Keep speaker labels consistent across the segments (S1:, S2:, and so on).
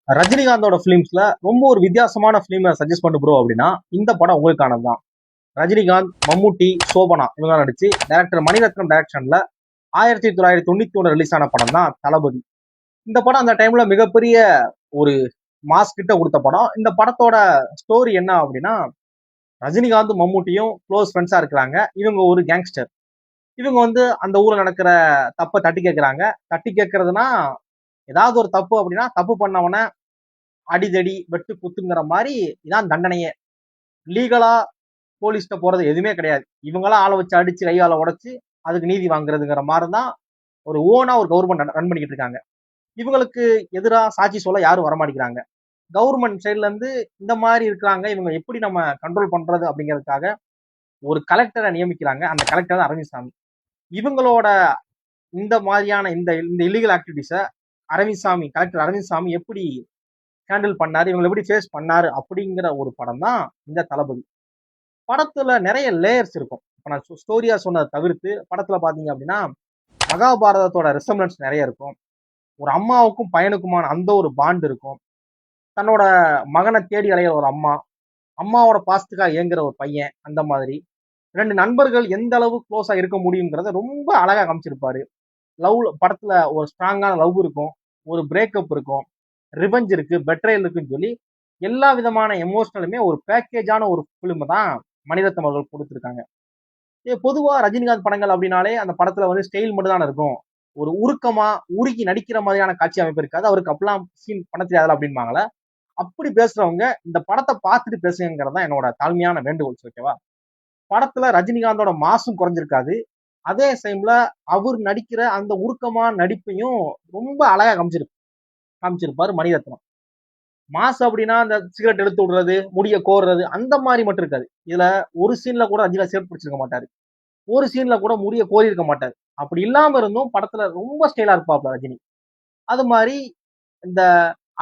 S1: ரஜினிகாந்தோட பிலிம்ஸ்ல ரொம்ப ஒரு வித்தியாசமான பிலிமை சஜஸ்ட் பண்ணு ப்ரோ அப்படின்னா இந்த படம் உங்களுக்கானதுதான். ரஜினிகாந்த், மம்முட்டி, சோபனா இவங்க நடிச்சு டைரக்டர் மணிரத்னம் டைரக்ஷன்ல 1991 ரிலீஸ் ஆன படம் தான் தளபதி. இந்த படம் அந்த டைம்ல மிகப்பெரிய ஒரு மாஸ் கிட்ட கொடுத்த படம். இந்த படத்தோட ஸ்டோரி என்ன அப்படின்னா, ரஜினிகாந்த் மம்முட்டியும் க்ளோஸ் ஃப்ரெண்ட்ஸா இருக்கிறாங்க. இவங்க ஒரு கேங்ஸ்டர். இவங்க அந்த ஊர்ல நடக்கிற தப்பை தட்டி கேட்கிறாங்க. தட்டி கேட்கறதுனா ஏதாவது ஒரு தப்பு அப்படின்னா தப்பு பண்ணவன அடிதடி வெட்டு குத்துங்கிற மாதிரி இதான் தண்டனையே. லீகலா போலீஸ்ட போறது எதுவுமே கிடையாது. இவங்களாம் ஆளை வச்சு அடிச்சு கையால உடைச்சு அதுக்கு நீதி வாங்குறதுங்கிற மாதிரி தான் ஒரு ஓனா ஒரு கவர்மெண்ட் ரன் பண்ணிக்கிட்டு இருக்காங்க. இவங்களுக்கு எதிராக சாட்சி சொல்ல யாரும் வரமாட்டேங்கிறாங்க. கவர்மெண்ட் சைட்ல இருந்து இந்த மாதிரி இருக்கிறாங்க, இவங்க எப்படி நம்ம கண்ட்ரோல் பண்றது அப்படிங்கிறதுக்காக ஒரு கலெக்டரை நியமிக்கிறாங்க. அந்த கலெக்டர் தான் அரவிந்த்சாமி. இவங்களோட இந்த மாதிரியான இந்த இந்த இல்லீகல் ஆக்டிவிட்டிஸை கலெக்டர் அரவிந்த்சாமி எப்படி ஹேண்டில் பண்ணாரு, இவங்களை எப்படி ஃபேஸ் பண்ணாரு அப்படிங்கிற ஒரு படம் தான் இந்த தளபதி. படத்துல நிறைய லேயர்ஸ் இருக்கும். இப்போ நான் ஸ்டோரியா சொன்னதை தவிர்த்து படத்துல பாத்தீங்க அப்படின்னா மகாபாரதத்தோட ரிசம்பலன்ஸ் நிறைய இருக்கும். ஒரு அம்மாவுக்கும் பையனுக்குமான அந்த ஒரு பாண்ட் இருக்கும். தன்னோட மகனை தேடி அலையிற ஒரு அம்மா, அம்மாவோட பாசத்துக்காக ஏங்குற ஒரு பையன், அந்த மாதிரி ரெண்டு நண்பர்கள் எந்த அளவு க்ளோஸா இருக்க முடியுங்கிறத ரொம்ப அழகா காமிச்சிருப்பாரு. லவ் படத்துல ஒரு ஸ்ட்ராங்கான லவ் இருக்கும், ஒரு பிரேக்கப் இருக்கும், ரிவெஞ்ச் இருக்கு, பெட்ரேல் இருக்குன்னு சொல்லி எல்லா விதமான எமோஷனலுமே ஒரு பேக்கேஜான ஒரு பிலிம் தான் மணிரத்னம் அவர்கள் கொடுத்துருக்காங்க. பொதுவா ரஜினிகாந்த் படங்கள் அப்படின்னாலே அந்த படத்துல ஸ்டைல் மட்டும் தானே இருக்கும். ஒரு உருக்கமா உருக்கி நடிக்கிற மாதிரியான காட்சி அமைப்பு இருக்காது. அவருக்கு அப்பெல்லாம் சீன் பண்ண தெரியாதுல அப்படின்பாங்களே. அப்படி பேசுறவங்க இந்த படத்தை பார்த்துட்டு பேசுங்கிறது தான் என்னோட தாழ்மையான வேண்டுகோள். ஓகேவா? படத்துல ரஜினிகாந்தோட மாசும் குறைஞ்சிருக்காது. அதே டைம்ல அவர் நடிக்கிற அந்த உருக்கமான நடிப்பையும் ரொம்ப அழகா காமிச்சிருப்பாரு மணிரத்னம். மாசு அப்படின்னா அந்த சிகரெட் எடுத்து விடுறது, முடிய கோர்றது, அந்த மாதிரி மட்டும் இருக்காது. இதுல ஒரு சீன்ல கூட ரஜினிகாந்த் சிகரெட் பிடிச்சிருக்க மாட்டாரு. ஒரு சீன்ல கூட முடிய கோரி இருக்க மாட்டாரு. அப்படி இல்லாம இருந்தும் படத்துல ரொம்ப ஸ்டைலா இருப்பாப்ல ரஜினி. அது மாதிரி இந்த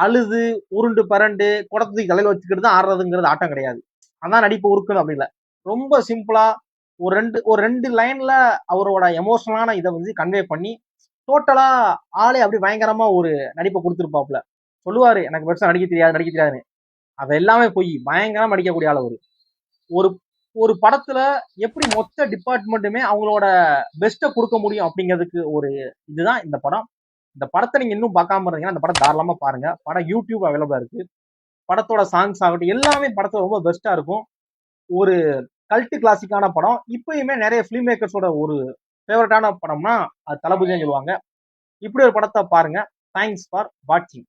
S1: அழுது உருண்டு பரண்டு குடத்துக்கு தலையில வச்சுக்கிட்டு தான் ஆடுறதுங்கிறது ஆட்டம் கிடையாது. அதான் நடிப்பு உருக்கணும் அப்படி இல்லை. ரொம்ப சிம்பிளா ஒரு ரெண்டு லைன்ல அவரோட எமோஷனலான இதை கன்வே பண்ணி டோட்டலா ஆளே அப்படி பயங்கரமா ஒரு நடிப்பை கொடுத்துருப்பாப்ல. சொல்லுவாரு எனக்கு பெருசா நடிக்க தெரியாதுன்னு. அது எல்லாமே போய் பயங்கரமா நடிக்கக்கூடிய ஆள் அவரு. ஒரு ஒரு படத்துல எப்படி மொத்த டிபார்ட்மெண்ட்டுமே அவங்களோட பெஸ்ட்டை கொடுக்க முடியும் அப்படிங்கிறதுக்கு ஒரு இதுதான் இந்த படம். இந்த படத்தை நீங்க இன்னும் பார்க்காம இருந்தீங்கன்னா இந்த படம் தாராளமா பாருங்க. படம் யூடியூப் அவைலபிளா இருக்கு. படத்தோட சாங்ஸ் ஆகட்டும் எல்லாமே படத்துல ரொம்ப பெஸ்டா இருக்கும். ஒரு கல்ட் கிளாசிக்கான படம். இப்பயுமே நிறைய பிலிம் மேக்கர்ஸோட ஒரு ஃபேவரட்டான படம்னா அது தளபதினு சொல்லுவாங்க. இப்படி ஒரு படத்தை பாருங்க. தேங்க்ஸ் ஃபார் வாட்சிங்.